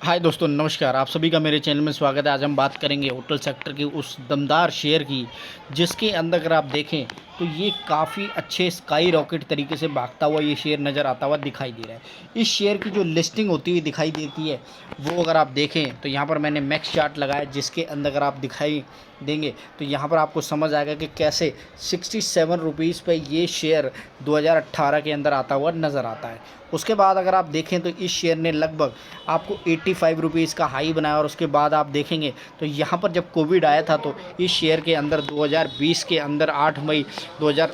हाय दोस्तों, नमस्कार। आप सभी का मेरे चैनल में स्वागत है। आज हम बात करेंगे होटल सेक्टर की उस दमदार शेयर की, जिसके अंदर अगर आप देखें तो ये काफ़ी अच्छे स्काई रॉकेट तरीके से भागता हुआ ये शेयर नज़र आता हुआ दिखाई दे रहा है। इस शेयर की जो लिस्टिंग होती हुई दिखाई देती है, वो अगर आप देखें तो यहाँ पर मैंने मैक्स चार्ट लगाया, जिसके अंदर अगर आप दिखाई देंगे तो यहाँ पर आपको समझ आएगा कि कैसे 67 रुपीज़ पे ये शेयर 2018 के अंदर आता हुआ नज़र आता है। उसके बाद अगर आप देखें तो इस शेयर ने लगभग आपको 85 रुपीज़ का हाई बनाया, और उसके बाद आप देखेंगे तो यहाँ पर जब कोविड आया था तो इस शेयर के अंदर 2020 के अंदर 8 मई 2000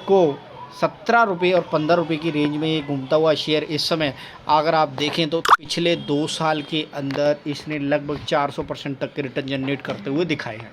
को 17 रुपये और 15 रुपये की रेंज में ये घूमता हुआ शेयर इस समय अगर आप देखें तो पिछले 2 साल के अंदर इसने लगभग 400% तक के रिटर्न जनरेट करते हुए दिखाए हैं।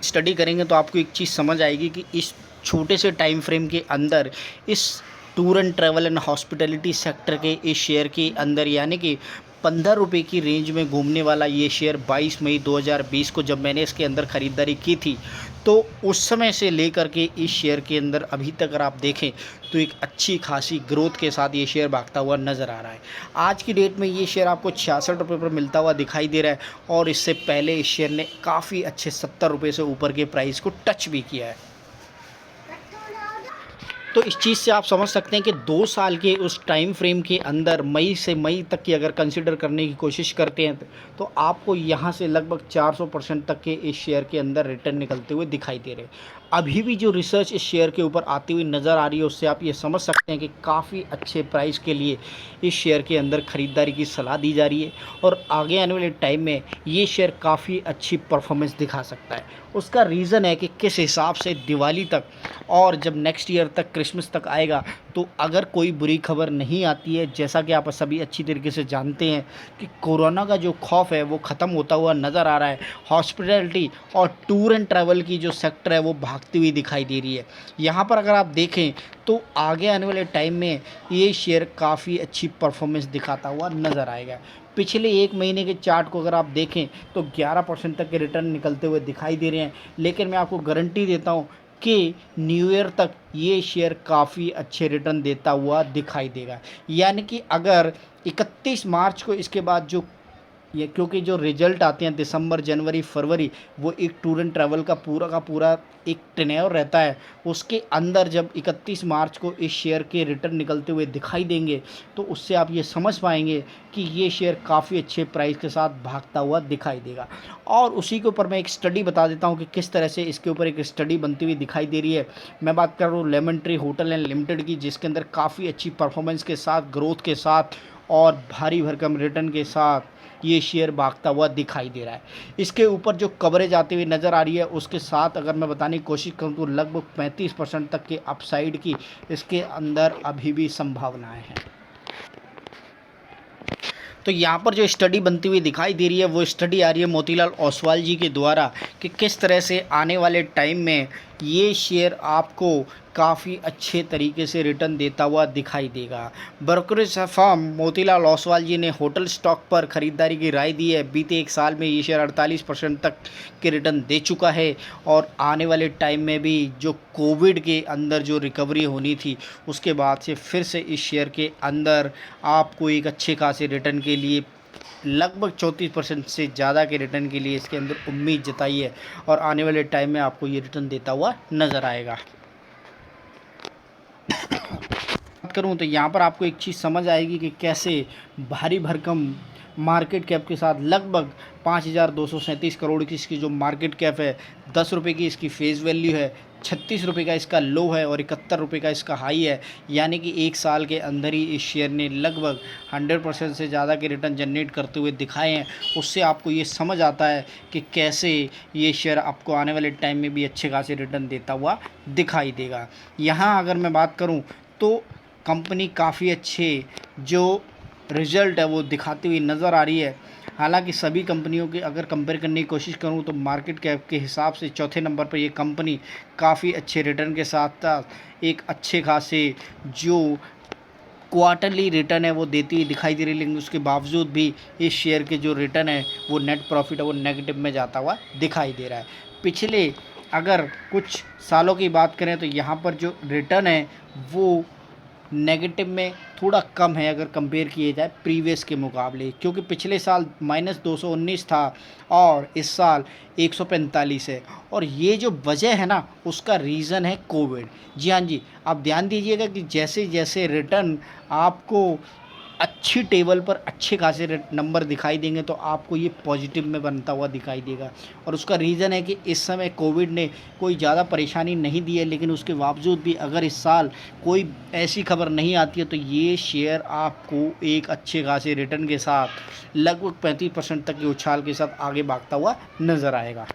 स्टडी करेंगे तो आपको एक चीज़ समझ आएगी कि इस छोटे से टाइम फ्रेम के अंदर इस tour and travel and hospitality sector के इस शेयर के अंदर, यानी कि 15 रुपये की रेंज में घूमने वाला ये शेयर 22 मई 2020 को जब मैंने इसके अंदर ख़रीदारी की थी, तो उस समय से लेकर के इस शेयर के अंदर अभी तक अगर आप देखें तो एक अच्छी खासी ग्रोथ के साथ ये शेयर भागता हुआ नज़र आ रहा है। आज की डेट में ये शेयर आपको 66 रुपये पर मिलता हुआ दिखाई दे रहा है, और इससे पहले इस शेयर ने काफ़ी अच्छे 70 रुपये से ऊपर के प्राइस को टच भी किया है। तो इस चीज़ से आप समझ सकते हैं कि 2 साल के उस टाइम फ्रेम के अंदर मई से मई तक की अगर कंसिडर करने की कोशिश करते हैं तो आपको यहाँ से लगभग 400% तक के इस शेयर के अंदर रिटर्न निकलते हुए दिखाई दे रहे हैं। अभी भी जो रिसर्च इस शेयर के ऊपर आती हुई नज़र आ रही है, उससे आप ये समझ सकते हैं कि काफ़ी अच्छे प्राइस के लिए इस शेयर के अंदर ख़रीदारी की सलाह दी जा रही है, और आगे आने वाले टाइम में ये शेयर काफ़ी अच्छी परफॉर्मेंस दिखा सकता है। उसका रीज़न है कि किस हिसाब से दिवाली तक और जब नेक्स्ट ईयर तक क्रिसमस तक आएगा, तो अगर कोई बुरी खबर नहीं आती है, जैसा कि आप सभी अच्छी तरीके से जानते हैं कि कोरोना का जो खौफ है वो ख़त्म होता हुआ नज़र आ रहा है, हॉस्पिटैलिटी और टूर एंड ट्रैवल की जो सेक्टर है वो भागती हुई दिखाई दे रही है। यहाँ पर अगर आप देखें तो आगे आने वाले टाइम में ये शेयर काफ़ी अच्छी परफॉर्मेंस दिखाता हुआ नज़र आएगा। पिछले 1 महीने के चार्ट को अगर आप देखें तो 11% तक के रिटर्न निकलते हुए दिखाई दे रहे हैं, लेकिन मैं आपको गारंटी देता हूँ कि न्यू ईयर तक ये शेयर काफ़ी अच्छे रिटर्न देता हुआ दिखाई देगा। यानी कि अगर 31 मार्च को इसके बाद जो ये, क्योंकि जो रिजल्ट आते हैं दिसंबर, जनवरी, फरवरी, वो एक टूर एंड ट्रैवल का पूरा एक टेन्योर रहता है, उसके अंदर जब 31 मार्च को इस शेयर के रिटर्न निकलते हुए दिखाई देंगे तो उससे आप ये समझ पाएंगे कि ये शेयर काफ़ी अच्छे प्राइस के साथ भागता हुआ दिखाई देगा। और उसी के ऊपर मैं एक स्टडी बता देता हूँ कि किस तरह से इसके ऊपर एक स्टडी बनती हुई दिखाई दे रही है। मैं बात कर रहा हूँ lemon tree hotel and limited की, जिसके अंदर काफ़ी अच्छी परफॉर्मेंस के साथ, ग्रोथ के साथ और भारी भरकम रिटर्न के साथ ये शेयर भागता हुआ दिखाई दे रहा है। इसके ऊपर जो कवरेज आती हुई नज़र आ रही है, उसके साथ अगर मैं बताने की कोशिश करूँ तो लगभग 35% तक के अपसाइड की इसके अंदर अभी भी संभावनाएं हैं। तो यहाँ पर जो स्टडी बनती हुई दिखाई दे रही है, वो स्टडी आ रही है मोतीलाल ओसवाल जी के द्वारा, कि किस तरह से आने वाले टाइम में ये शेयर आपको काफ़ी अच्छे तरीके से रिटर्न देता हुआ दिखाई देगा। ब्रोकरेज फर्म मोतीलाल ओसवाल जी ने होटल स्टॉक पर ख़रीदारी की राय दी है। बीते 1 साल में ये शेयर 48% तक के रिटर्न दे चुका है, और आने वाले टाइम में भी जो कोविड के अंदर जो रिकवरी होनी थी, उसके बाद से फिर से इस शेयर के अंदर आपको एक अच्छे खासे रिटर्न के लिए लगभग 34% से ज़्यादा के रिटर्न के लिए इसके अंदर उम्मीद जताई है, और आने वाले टाइम में आपको ये रिटर्न देता हुआ नज़र आएगा। बात करूँ तो यहाँ पर आपको एक चीज़ समझ आएगी कि कैसे भारी भरकम मार्केट कैप के साथ लगभग 5,237 करोड़ की इसकी जो मार्केट कैप है, 10 रुपये की इसकी फेस वैल्यू है, 36 रुपये का इसका लो है और 71 रुपये का इसका हाई है। यानी कि 1 साल के अंदर ही इस शेयर ने लगभग 100% से ज़्यादा के रिटर्न जनरेट करते हुए दिखाए हैं। उससे आपको ये समझ आता है कि कैसे ये शेयर आपको आने वाले टाइम में भी अच्छे खासे रिटर्न देता हुआ दिखाई देगा। यहाँ अगर मैं बात करूँ तो कंपनी काफ़ी अच्छे जो रिज़ल्ट है वो दिखाती हुई नज़र आ रही है। हालांकि सभी कंपनियों के अगर कंपेयर करने की कोशिश करूं तो मार्केट कैप के हिसाब से चौथे नंबर पर ये कंपनी काफ़ी अच्छे रिटर्न के साथ साथ एक अच्छे खासे जो क्वार्टरली रिटर्न है वो देती हुई दिखाई दे रही है, लेकिन उसके बावजूद भी इस शेयर के जो रिटर्न है वो नेट प्रॉफिट है वो नेगेटिव में जाता हुआ दिखाई दे रहा है। पिछले अगर कुछ सालों की बात करें तो यहाँ पर जो रिटर्न है वो नेगेटिव में थोड़ा कम है अगर कंपेयर किए जाए प्रीवियस के मुकाबले, क्योंकि पिछले साल -219 था और इस साल 145 है। और ये जो वजह है ना, उसका रीज़न है कोविड। जी हाँ जी, आप ध्यान दीजिएगा कि जैसे जैसे रिटर्न आपको अच्छी टेबल पर अच्छे खासे नंबर दिखाई देंगे तो आपको ये पॉजिटिव में बनता हुआ दिखाई देगा। और उसका रीज़न है कि इस समय कोविड ने कोई ज़्यादा परेशानी नहीं दी है, लेकिन उसके बावजूद भी अगर इस साल कोई ऐसी खबर नहीं आती है तो ये शेयर आपको एक अच्छे खासे रिटर्न के साथ लगभग 35% तक के उछाल के साथ आगे भागता हुआ नज़र आएगा।